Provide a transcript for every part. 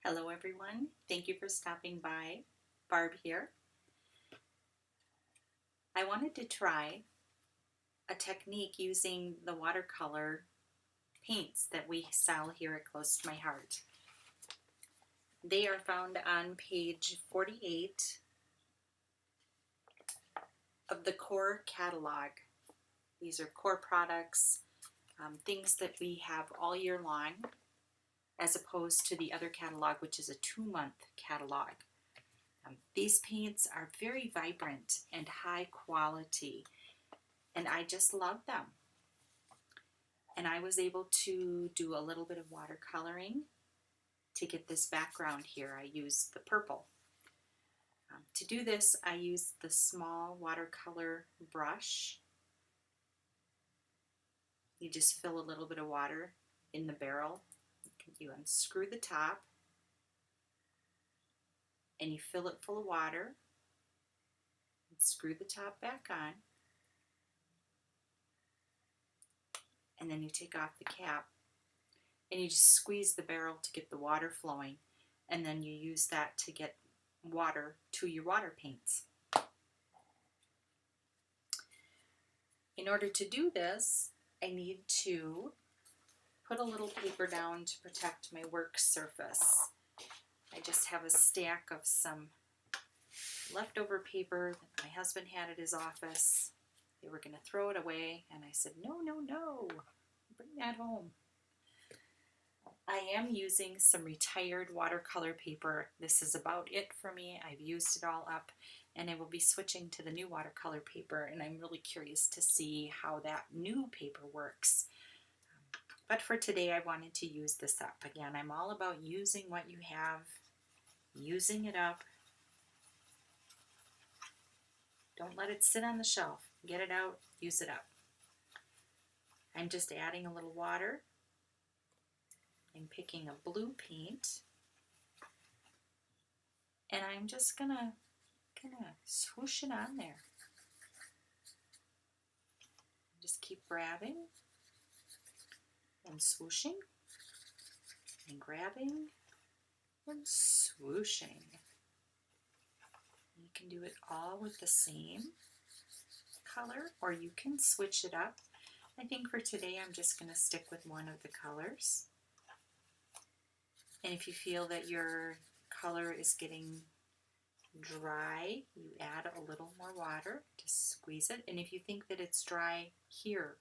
Hello everyone, thank you for stopping by. Barb here. I wanted to try a technique using the watercolor paints that we sell here at Close to My Heart. They are found on page 48 of the core catalog. These are core products, things that we have all year long, as opposed to the other catalog, which is a 2-month catalog. These paints are very vibrant and high quality, and I just love them. And I was able to do a little bit of watercoloring to get this background here. I used the purple. To do this, I used the small watercolor brush. You just fill a little bit of water in the barrel. You unscrew the top, and you fill it full of water, and screw the top back on, and then you take off the cap, and you just squeeze the barrel to get the water flowing, and then you use that to get water to your water paints. In order to do this, I need to put a little paper down to protect my work surface. I just have a stack of some leftover paper that my husband had at his office. They were going to throw it away, and I said, no, bring that home. I am using some retired watercolor paper. This is about it for me. I've used it all up, and I will be switching to the new watercolor paper, and I'm really curious to see how that new paper works. But for today, I wanted to use this up. Again, I'm all about using what you have, using it up. Don't let it sit on the shelf. Get it out, use it up. I'm just adding a little water. I'm picking a blue paint, and I'm just gonna kind of swoosh it on there. Just keep grabbing and swooshing and grabbing and swooshing. You can do it all with the same color, or you can switch it up. I think for today I'm just going to stick with one of the colors. And if you feel that your color is getting dry, you add a little more water to squeeze it. And if you think that it's dry here,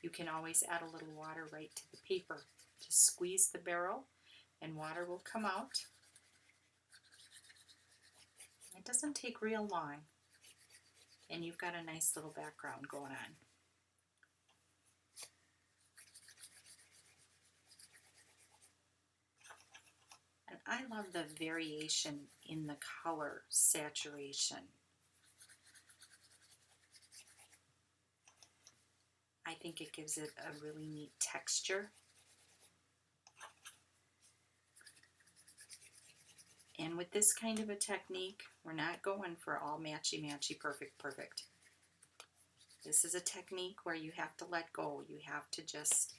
you can always add a little water right to the paper. Just squeeze the barrel and water will come out. It doesn't take real long, and you've got a nice little background going on. And I love the variation in the color saturation. I think it gives it a really neat texture. And with this kind of a technique, we're not going for all matchy-matchy, perfect. This is a technique where you have to let go. You have to just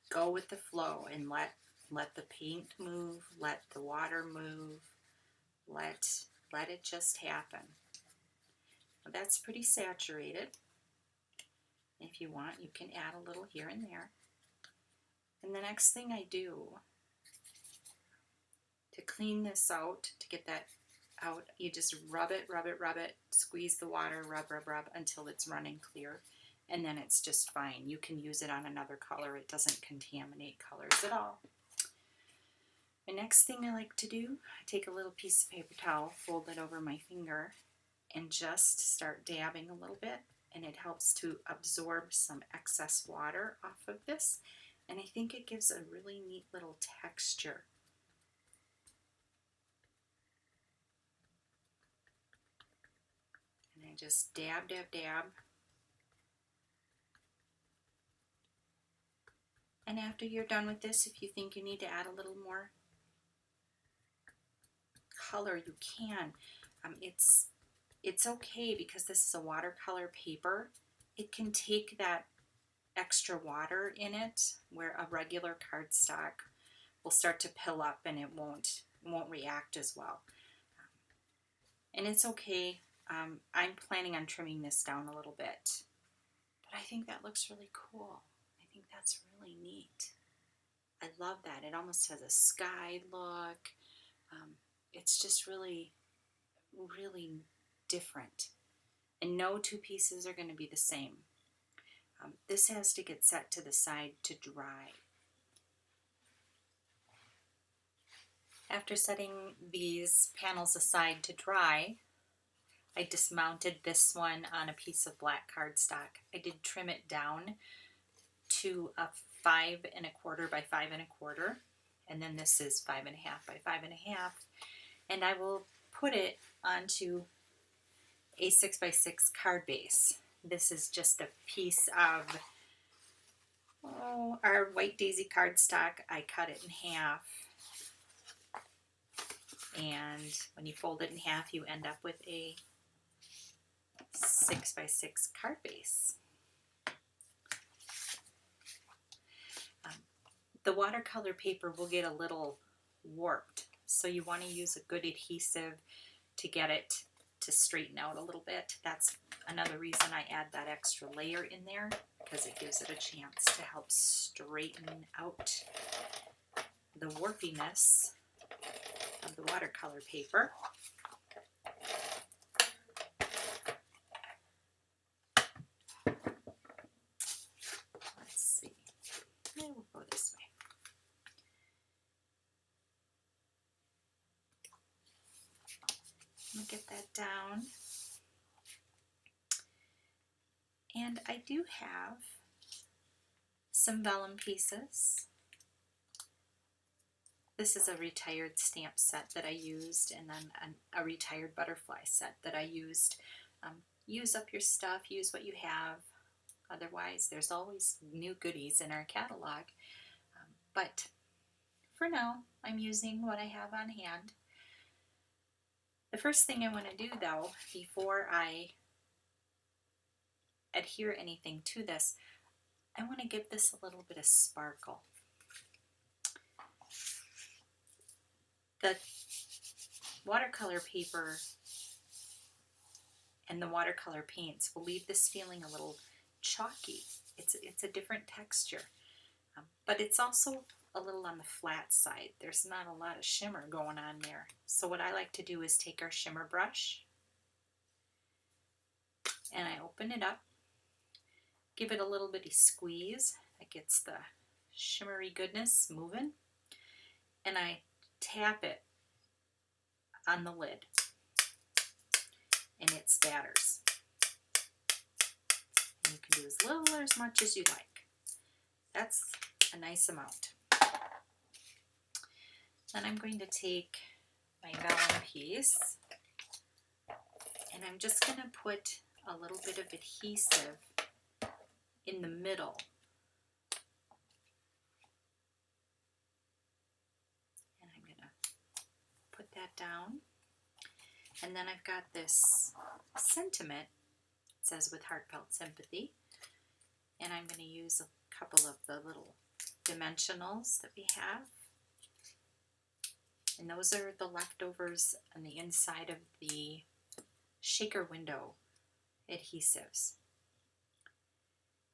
go with the flow and let the paint move, let the water move, let it just happen. Well, that's pretty saturated. If you want, you can add a little here and there. And the next thing I do to clean this out, to get that out, you just rub it, squeeze the water, rub until it's running clear, and then it's just fine. You can use it on another color. It doesn't contaminate colors at all. The next thing I like to do, I take a little piece of paper towel, fold it over my finger, and just start dabbing a little bit, and it helps to absorb some excess water off of this, and I think it gives a really neat little texture. And I just dab. And after you're done with this, if you think you need to add a little more color, you can. It's okay because this is a watercolor paper. It can take that extra water in it, where a regular cardstock will start to pill up and it won't react as well. And it's okay. I'm planning on trimming this down a little bit, but I think that looks really cool. I think that's really neat. I love that. It almost has a sky look. It's just really, really different. And no two pieces are going to be the same. This has to get set to the side to dry. After setting these panels aside to dry, I dismounted this one on a piece of black cardstock. I did trim it down to a 5 1/4 by 5 1/4, and then this is 5 1/2 by 5 1/2, and I will put it onto a 6 by 6 card base. This is just a piece of our White Daisy cardstock. I cut it in half, and when you fold it in half, you end up with a 6 by 6 card base. The watercolor paper will get a little warped, so you want to use a good adhesive to get it to straighten out a little bit. That's another reason I add that extra layer in there, because it gives it a chance to help straighten out the warpiness of the watercolor paper. Let's see. Maybe we'll go this way. Let me get that down. And I do have some vellum pieces. This is a retired stamp set that I used, and then a retired butterfly set that I used. Use up your stuff, use what you have. Otherwise, there's always new goodies in our catalog. But for now, I'm using what I have on hand. The first thing I want to do, though, before I adhere anything to this, I want to give this a little bit of sparkle. The watercolor paper and the watercolor paints will leave this feeling a little chalky. It's a different texture, but it's also a little on the flat side. There's not a lot of shimmer going on there. So what I like to do is take our shimmer brush and I open it up, give it a little bitty squeeze. That gets the shimmery goodness moving, and I tap it on the lid and it spatters. And you can do as little or as much as you like. That's a nice amount. Then I'm going to take my vellum piece and I'm just going to put a little bit of adhesive in the middle. And I'm going to put that down. And then I've got this sentiment. It says, "With heartfelt sympathy." And I'm going to use a couple of the little dimensionals that we have. And those are the leftovers on the inside of the shaker window adhesives.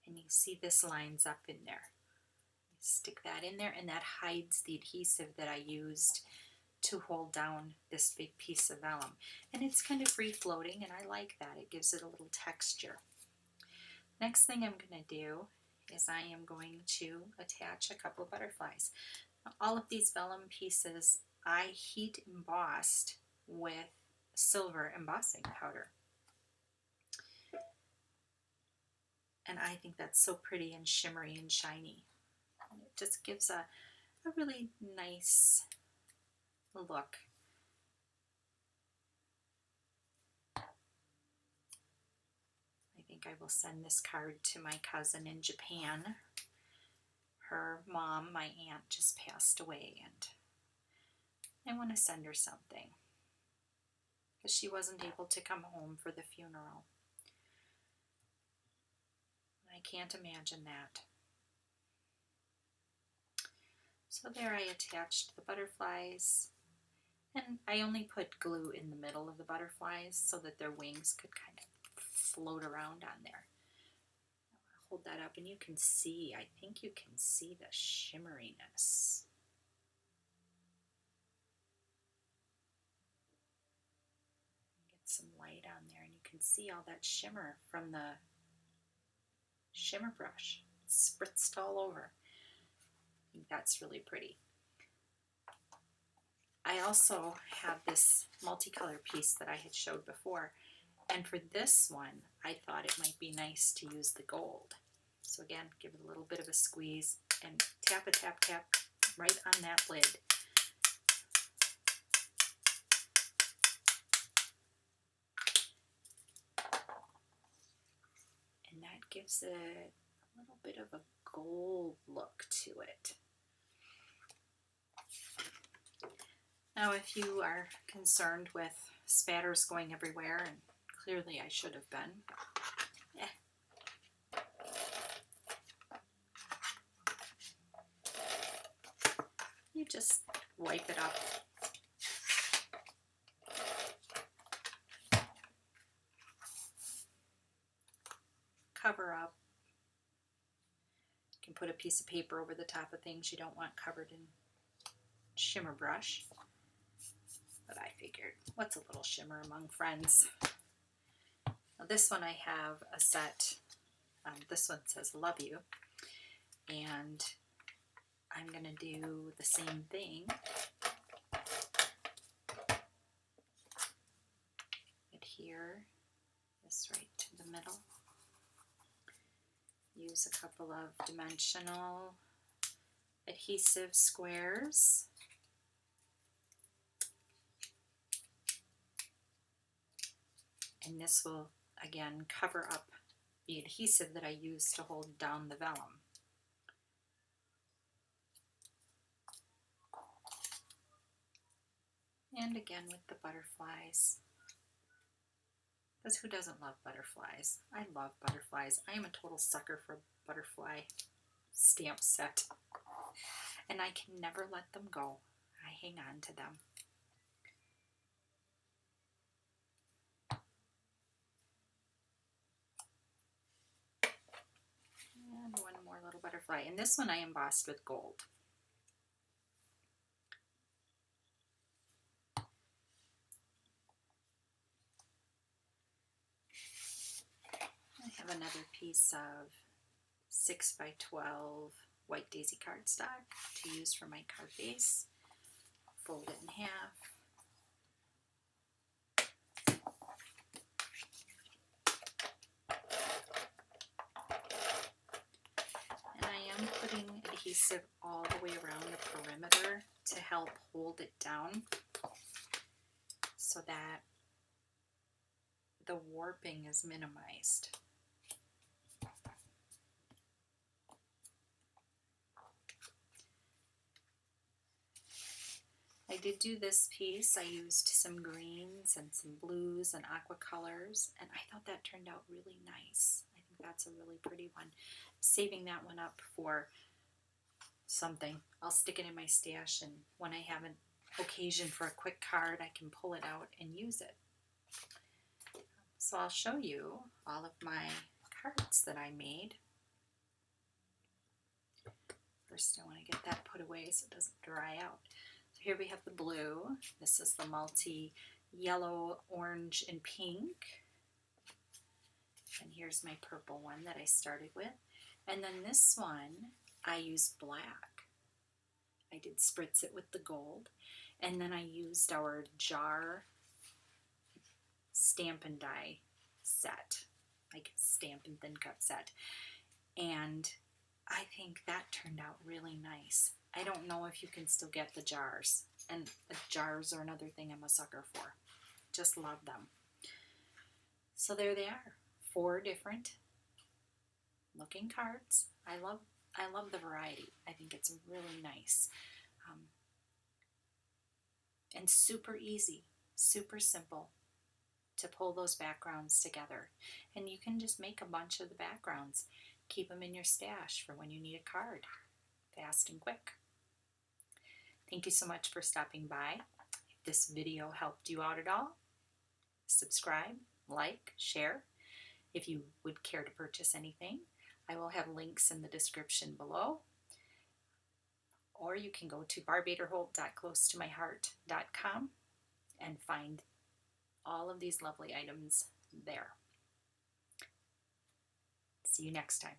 And you see this lines up in there. Stick that in there, and that hides the adhesive that I used to hold down this big piece of vellum. And it's kind of free floating, and I like that. It gives it a little texture. Next thing I'm going to do is I am going to attach a couple of butterflies. Now, all of these vellum pieces I heat embossed with silver embossing powder. And I think that's so pretty and shimmery and shiny. And it just gives a really nice look. I think I will send this card to my cousin in Japan. Her mom, my aunt, just passed away, and I want to send her something because she wasn't able to come home for the funeral. I can't imagine that. So So there I attached the butterflies, and I only put glue in the middle of the butterflies so that their wings could kind of float around on there. I'll hold that up and you can see, I think you can see the shimmeriness. Get some light on there and you can see all that shimmer from the shimmer brush. It's spritzed all over. I think that's really pretty. I also have this multicolor piece that I had showed before, and for this one I thought it might be nice to use the gold. So again, give it a little bit of a squeeze and tap, tap right on that lid. And that gives it a little bit of a gold look to it. Now, if you are concerned with spatters going everywhere, and clearly I should have been, you just wipe it up. Cover up. You can put a piece of paper over the top of things you don't want covered in shimmer brush. But I figured, what's a little shimmer among friends? Now this one I have a set, this one says love you, and I'm going to do the same thing. Adhere this right to the middle. Use a couple of dimensional adhesive squares. And this will, again, cover up the adhesive that I used to hold down the vellum. And again with the butterflies. Because who doesn't love butterflies? I love butterflies. I am a total sucker for butterfly stamp set. And I can never let them go. I hang on to them. And one more little butterfly. And this one I embossed with gold. I have another piece of 6 by 12 white daisy cardstock to use for my card base. Fold it in half. And I am putting adhesive all the way around the perimeter to help hold it down so that the warping is minimized. I did do this piece. I used some greens and some blues and aqua colors, and I thought that turned out really nice. I think that's a really pretty one. I'm saving that one up for something. I'll stick it in my stash, and when I have an occasion for a quick card, I can pull it out and use it. So I'll show you all of my cards that I made. First, I want to get that put away so it doesn't dry out. So here we have the blue. This is the multi-yellow, orange, and pink. And here's my purple one that I started with. And then this one, I used black. I did spritz it with the gold. And then I used our jar stamp and die set, like stamp and thin cut set. And I think that turned out really nice. I don't know if you can still get the jars, and the jars are another thing I'm a sucker for. Just love them. So there they are, 4 different looking cards. I love the variety. I think it's really nice. And super easy, super simple to pull those backgrounds together. And you can just make a bunch of the backgrounds. Keep them in your stash for when you need a card, fast and quick. Thank you so much for stopping by. If this video helped you out at all, subscribe, like, share. If you would care to purchase anything, I will have links in the description below. Or you can go to barbaderholt.closetomyheart.com and find all of these lovely items there. See you next time.